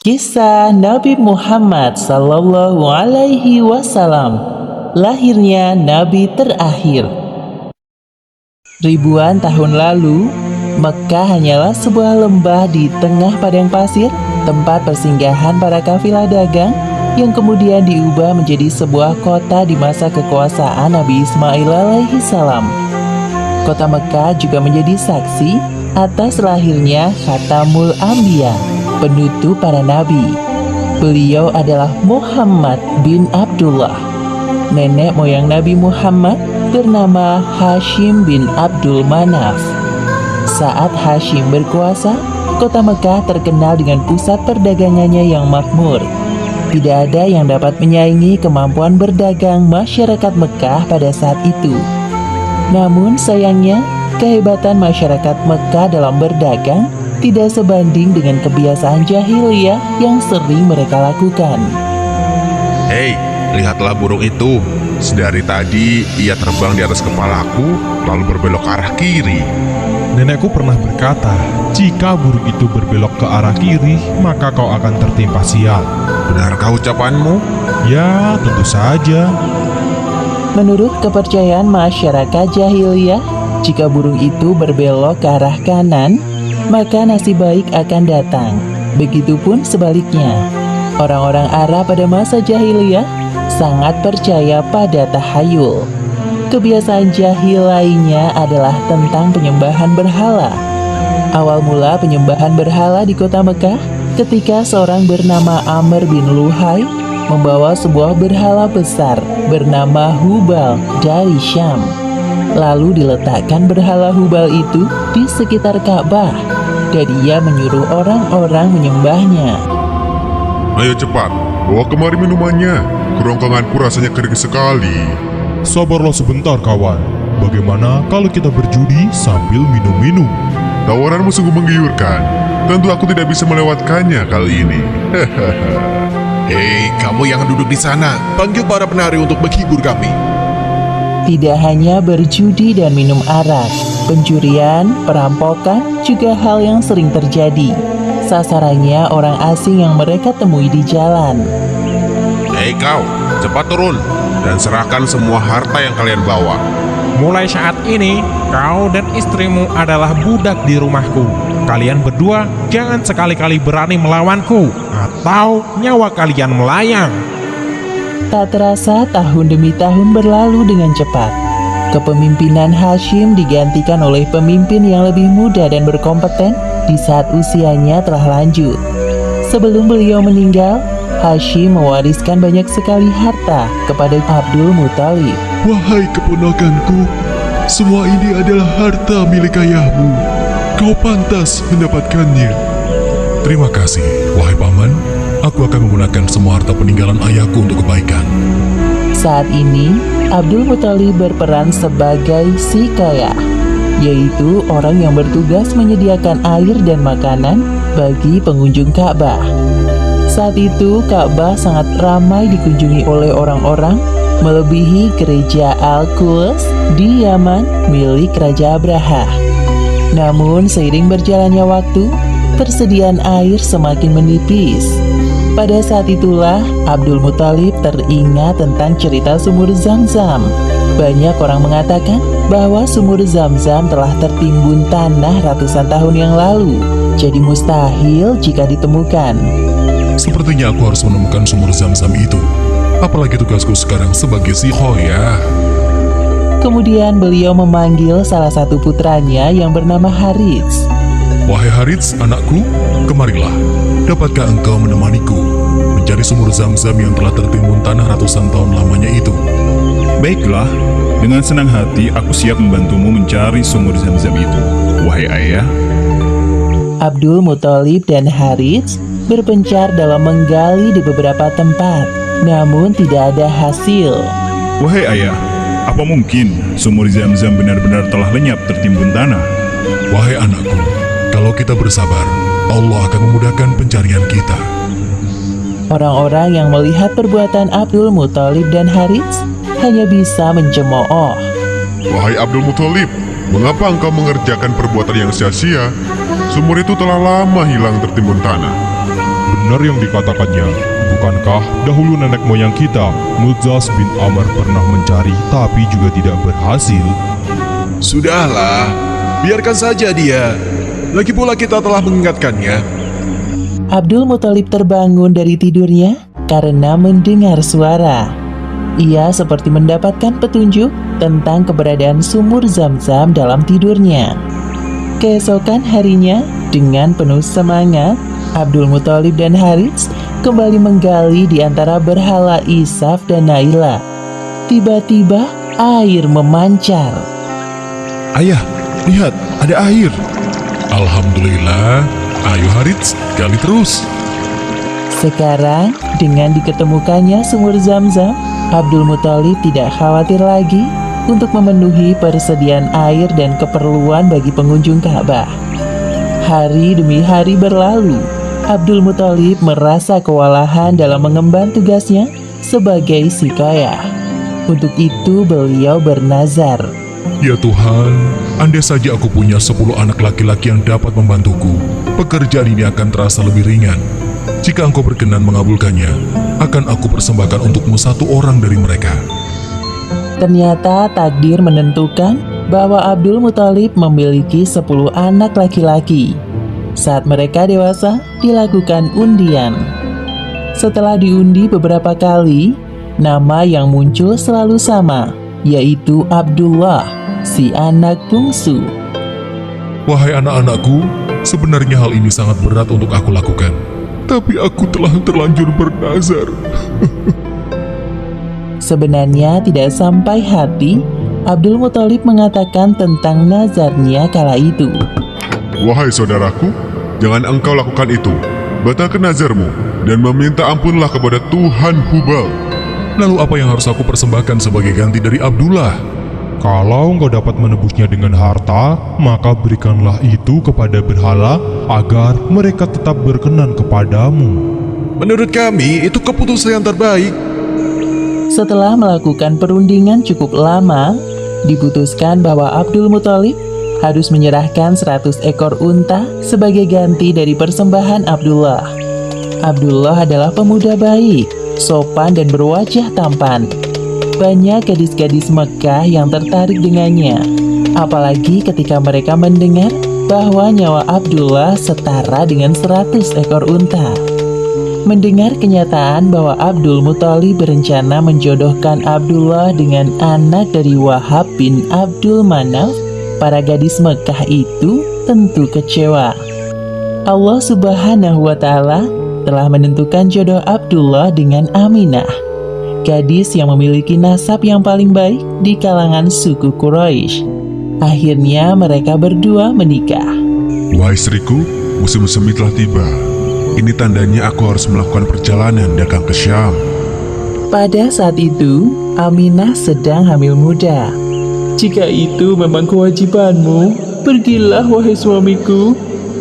Kisah Nabi Muhammad Sallallahu Alaihi Wasallam, lahirnya Nabi terakhir. Ribuan tahun lalu, Mekah hanyalah sebuah lembah di tengah padang pasir, tempat persinggahan para kafilah dagang yang kemudian diubah menjadi sebuah kota di masa kekuasaan Nabi Ismail alaihi salam. Kota Mekah juga menjadi saksi atas lahirnya Khatamul Anbiya, penutup para nabi. Beliau adalah Muhammad bin Abdullah. Nenek moyang Nabi Muhammad bernama Hashim bin Abdul Manaf. Saat Hashim berkuasa, kota Mekah terkenal dengan pusat perdagangannya yang makmur. Tidak ada yang dapat menyaingi kemampuan berdagang masyarakat Mekah pada saat itu. Namun sayangnya, kehebatan masyarakat Mekah dalam berdagang tidak sebanding dengan kebiasaan jahiliyah yang sering mereka lakukan. Hei, lihatlah burung itu. Sedari tadi ia terbang di atas kepalaku, lalu berbelok ke arah kiri. Nenekku pernah berkata, jika burung itu berbelok ke arah kiri, maka kau akan tertimpa sial. Benarkah ucapanmu? Ya, tentu saja. Menurut kepercayaan masyarakat jahiliyah, jika burung itu berbelok ke arah kanan, maka nasib baik akan datang. Begitupun sebaliknya. Orang-orang Arab pada masa jahiliyah sangat percaya pada tahayul. Kebiasaan jahil lainnya adalah tentang penyembahan berhala. Awal mula penyembahan berhala di kota Mekah ketika seorang bernama Amr bin Luhai membawa sebuah berhala besar bernama Hubal dari Syam. Lalu diletakkan berhala Hubal itu di sekitar Ka'bah, dan ia menyuruh orang-orang menyembahnya. Ayo cepat, bawa kemari minumannya. Kerongkonganku rasanya kering sekali. Sabarlah sebentar kawan. Bagaimana kalau kita berjudi sambil minum-minum? Tawaranmu sungguh menggiurkan. Tentu aku tidak bisa melewatkannya kali ini. Hei, kamu yang duduk di sana, panggil para penari untuk menghibur kami. Tidak hanya berjudi dan minum arak, pencurian, perampokan juga hal yang sering terjadi. Sasarannya orang asing yang mereka temui di jalan. Hei kau, cepat turun dan serahkan semua harta yang kalian bawa. Mulai saat ini, kau dan istrimu adalah budak di rumahku. Kalian berdua jangan sekali-kali berani melawanku, atau nyawa kalian melayang. Tak terasa tahun demi tahun berlalu dengan cepat. Kepemimpinan Hashim digantikan oleh pemimpin yang lebih muda dan berkompeten di saat usianya telah lanjut. Sebelum beliau meninggal, Hashim mewariskan banyak sekali harta kepada Abdul Muthalib. Wahai keponakanku, semua ini adalah harta milik ayahmu. Kau pantas mendapatkannya. Terima kasih, wahai paman. Aku akan menggunakan semua harta peninggalan ayahku untuk kebaikan. Saat ini, Abdul Muthalib berperan sebagai sikayah, yaitu orang yang bertugas menyediakan air dan makanan bagi pengunjung Ka'bah. Saat itu, Ka'bah sangat ramai dikunjungi oleh orang-orang, melebihi gereja Al-Quds di Yaman milik Raja Abraha. Namun, seiring berjalannya waktu, persediaan air semakin menipis. Pada saat itulah Abdul Muthalib teringat tentang cerita sumur Zam-Zam. Banyak orang mengatakan bahwa sumur Zam-Zam telah tertimbun tanah ratusan tahun yang lalu, jadi mustahil jika ditemukan. Sepertinya aku harus menemukan sumur Zam-Zam itu. Apalagi tugasku sekarang sebagai sikhoyah. Kemudian beliau memanggil salah satu putranya yang bernama Harits. Wahai Harits, anakku, kemarilah. Dapatkah engkau menemaniku mencari sumur Zam-Zam yang telah tertimbun tanah ratusan tahun lamanya itu? Baiklah, dengan senang hati aku siap membantumu mencari sumur Zam-Zam itu, wahai ayah. Abdul Muthalib dan Harits berpencar dalam menggali di beberapa tempat, namun tidak ada hasil. Wahai ayah, apa mungkin sumur Zam-Zam benar-benar telah lenyap tertimbun tanah? Wahai anakku, kalau kita bersabar, Allah akan memudahkan pencarian kita. Orang-orang yang melihat perbuatan Abdul Muthalib dan Harits hanya bisa mencemooh. Wahai Abdul Muthalib, mengapa engkau mengerjakan perbuatan yang sia-sia? Sumur itu telah lama hilang tertimbun tanah. Benar yang dikatakannya. Bukankah dahulu nenek moyang kita, Mudzas bin Amr, pernah mencari tapi juga tidak berhasil? Sudahlah, biarkan saja dia. Lagi pula kita telah mengingatkannya. Abdul Muthalib terbangun dari tidurnya karena mendengar suara. Ia seperti mendapatkan petunjuk tentang keberadaan sumur Zam-Zam dalam tidurnya. Keesokan harinya, dengan penuh semangat, Abdul Muthalib dan Harits kembali menggali di antara berhala Isaf dan Naila. Tiba-tiba air memancar. Ayah, lihat, ada air. Alhamdulillah. Ayo Harits, gali terus. Sekarang, dengan diketemukannya sumur Zam-Zam, Abdul Muthalib tidak khawatir lagi untuk memenuhi persediaan air dan keperluan bagi pengunjung Ka'bah. Hari demi hari berlalu, Abdul Muthalib merasa kewalahan dalam mengemban tugasnya sebagai siqayah. Untuk itu beliau bernazar. Ya Tuhan, andai saja aku punya 10 anak laki-laki yang dapat membantuku, pekerjaan ini akan terasa lebih ringan. Jika engkau berkenan mengabulkannya, akan aku persembahkan untukmu 1 orang dari mereka. Ternyata takdir menentukan bahwa Abdul Muthalib memiliki 10 anak laki-laki. Saat mereka dewasa, dilakukan undian. Setelah diundi beberapa kali, nama yang muncul selalu sama, yaitu Abdullah, si anak bungsu. Wahai anak-anakku, sebenarnya hal ini sangat berat untuk aku lakukan. Tapi aku telah terlanjur bernazar. Sebenarnya tidak sampai hati, Abdul Muthalib mengatakan tentang nazarnya kala itu. Wahai saudaraku, jangan engkau lakukan itu. Batalkan nazarmu dan meminta ampunlah kepada Tuhan Hubal. Lalu apa yang harus aku persembahkan sebagai ganti dari Abdullah? Kalau engkau dapat menebusnya dengan harta, maka berikanlah itu kepada berhala agar mereka tetap berkenan kepadamu. Menurut kami, itu keputusan yang terbaik. Setelah melakukan perundingan cukup lama, diputuskan bahwa Abdul Muthalib harus menyerahkan 100 ekor unta sebagai ganti dari persembahan Abdullah. Abdullah adalah pemuda baik, sopan dan berwajah tampan. Banyak gadis-gadis Mekah yang tertarik dengannya, apalagi ketika mereka mendengar bahwa nyawa Abdullah setara dengan 100 ekor unta. Mendengar kenyataan bahwa Abdul Muthalib berencana menjodohkan Abdullah dengan anak dari Wahab bin Abdul Manaf, para gadis Mekah itu tentu kecewa. Allah Subhanahu wa Ta'ala telah menentukan jodoh Abdullah dengan Aminah, gadis yang memiliki nasab yang paling baik di kalangan suku Quraisy. Akhirnya mereka berdua menikah. Wahai istriku, musim semi telah tiba. Ini tandanya aku harus melakukan perjalanan dagang ke Syam. Pada saat itu, Aminah sedang hamil muda. Jika itu memang kewajibanmu, pergilah wahai suamiku.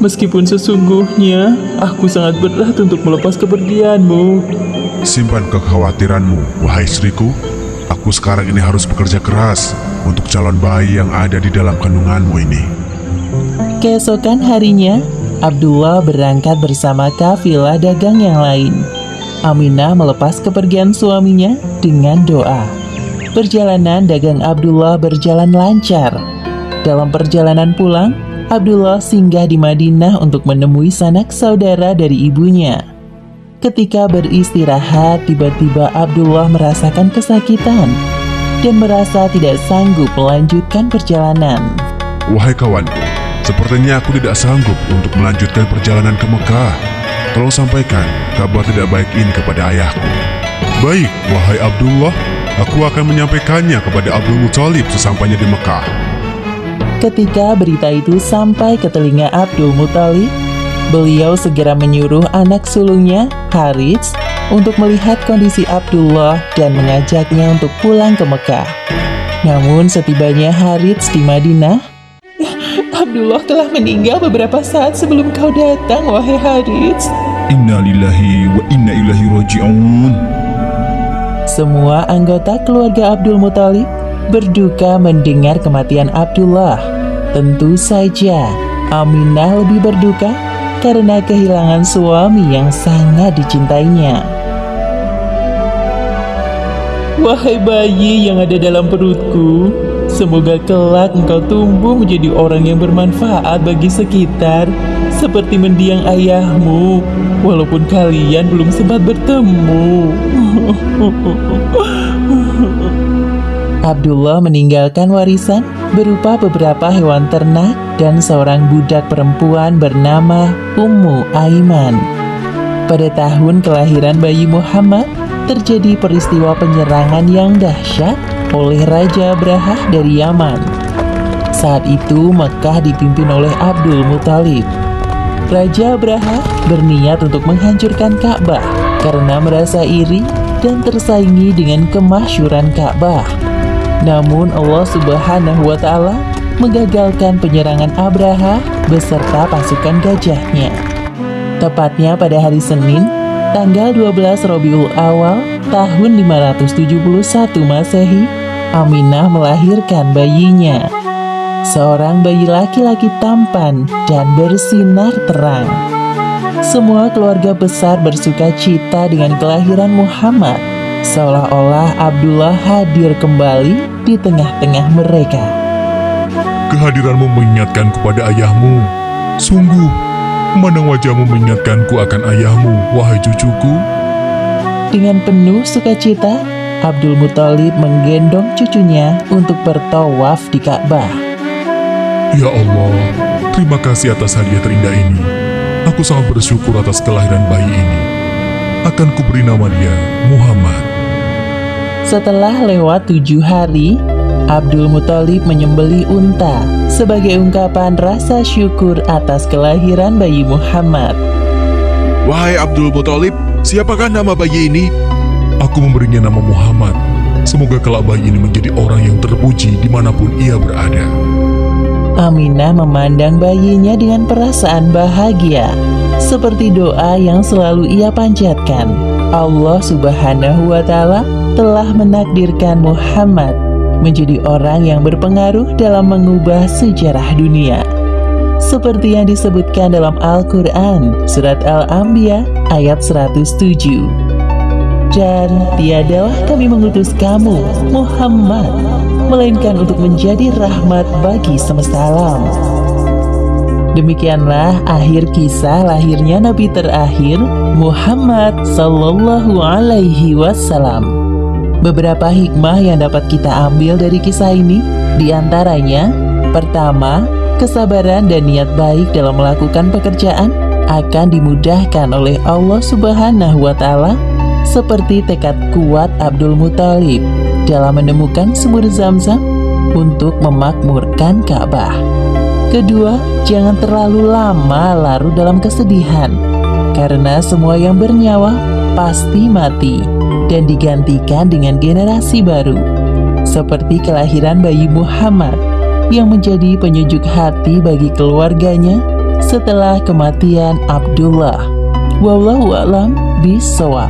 Meskipun sesungguhnya aku sangat berat untuk melepas kepergianmu. Simpan kekhawatiranmu, wahai istriku. Aku sekarang ini harus bekerja keras untuk calon bayi yang ada di dalam kandunganmu ini. Keesokan harinya, Abdullah berangkat bersama kafilah dagang yang lain. Aminah melepas kepergian suaminya dengan doa. Perjalanan dagang Abdullah berjalan lancar. Dalam perjalanan pulang, Abdullah singgah di Madinah untuk menemui sanak saudara dari ibunya. Ketika beristirahat, tiba-tiba Abdullah merasakan kesakitan dan merasa tidak sanggup melanjutkan perjalanan. Wahai kawanku, sepertinya aku tidak sanggup untuk melanjutkan perjalanan ke Mekah. Tolong sampaikan kabar tidak baik ini kepada ayahku. Baik, wahai Abdullah, aku akan menyampaikannya kepada Abdul Muthalib sesampainya di Mekah. Ketika berita itu sampai ke telinga Abdul Muthalib, beliau segera menyuruh anak sulungnya, Harits, untuk melihat kondisi Abdullah dan mengajaknya untuk pulang ke Mekah. Namun setibanya Harits di Madinah, Abdullah telah meninggal beberapa saat sebelum kau datang, wahai Harits. Inna lillahi wa inna ilaihi raji'un. Semua anggota keluarga Abdul Muthalib berduka mendengar kematian Abdullah. Tentu saja Aminah lebih berduka karena kehilangan suami yang sangat dicintainya. Wahai bayi yang ada dalam perutku, semoga kelak engkau tumbuh menjadi orang yang bermanfaat bagi sekitar, seperti mendiang ayahmu, walaupun kalian belum sempat bertemu. Abdullah meninggalkan warisan berupa beberapa hewan ternak dan seorang budak perempuan bernama Ummu Aiman. Pada tahun kelahiran bayi Muhammad, terjadi peristiwa penyerangan yang dahsyat oleh Raja Abrahah dari Yaman. Saat itu Mekah dipimpin oleh Abdul Muthalib. Raja Abrahah berniat untuk menghancurkan Ka'bah karena merasa iri dan tersaingi dengan kemasyhuran Ka'bah. Namun Allah Subhanahu wa Ta'ala menggagalkan penyerangan Abrahah beserta pasukan gajahnya. Tepatnya pada hari Senin, tanggal 12 Rabiul Awal tahun 571 Masehi, Aminah melahirkan bayinya. Seorang bayi laki-laki tampan dan bersinar terang. Semua keluarga besar bersuka cita dengan kelahiran Muhammad, seolah-olah Abdullah hadir kembali di tengah-tengah mereka. Kehadiranmu mengingatkanku pada ayahmu. Sungguh, memandang wajahmu mengingatkanku akan ayahmu, wahai cucuku. Dengan penuh sukacita, Abdul Muthalib menggendong cucunya untuk bertawaf di Ka'bah. Ya Allah, terima kasih atas hadiah terindah ini. Aku sangat bersyukur atas kelahiran bayi ini. Akan kuberi nama dia Muhammad. Setelah lewat 7 hari, Abdul Muthalib menyembelih unta sebagai ungkapan rasa syukur atas kelahiran bayi Muhammad. Wahai Abdul Muthalib, siapakah nama bayi ini? Aku memberinya nama Muhammad. Semoga kelak bayi ini menjadi orang yang terpuji dimanapun ia berada. Aminah memandang bayinya dengan perasaan bahagia, seperti doa yang selalu ia panjatkan. Allah Subhanahu wa Ta'ala telah menakdirkan Muhammad menjadi orang yang berpengaruh dalam mengubah sejarah dunia. Seperti yang disebutkan dalam Al-Quran, Surat Al-Anbiya ayat 107. Dan tiadalah kami mengutus kamu, Muhammad, melainkan untuk menjadi rahmat bagi semesta alam. Demikianlah akhir kisah lahirnya Nabi terakhir, Muhammad Sallallahu Alaihi Wasallam. Beberapa hikmah yang dapat kita ambil dari kisah ini, diantaranya, pertama, kesabaran dan niat baik dalam melakukan pekerjaan akan dimudahkan oleh Allah Subhanahu wa Ta'ala, seperti tekad kuat Abdul Muthalib dalam menemukan sumur Zam-Zam untuk memakmurkan Ka'bah. Kedua, jangan terlalu lama larut dalam kesedihan, karena semua yang bernyawa pasti mati dan digantikan dengan generasi baru, seperti kelahiran bayi Muhammad yang menjadi penyejuk hati bagi keluarganya setelah kematian Abdullah. Wallahu a'lam bishawab.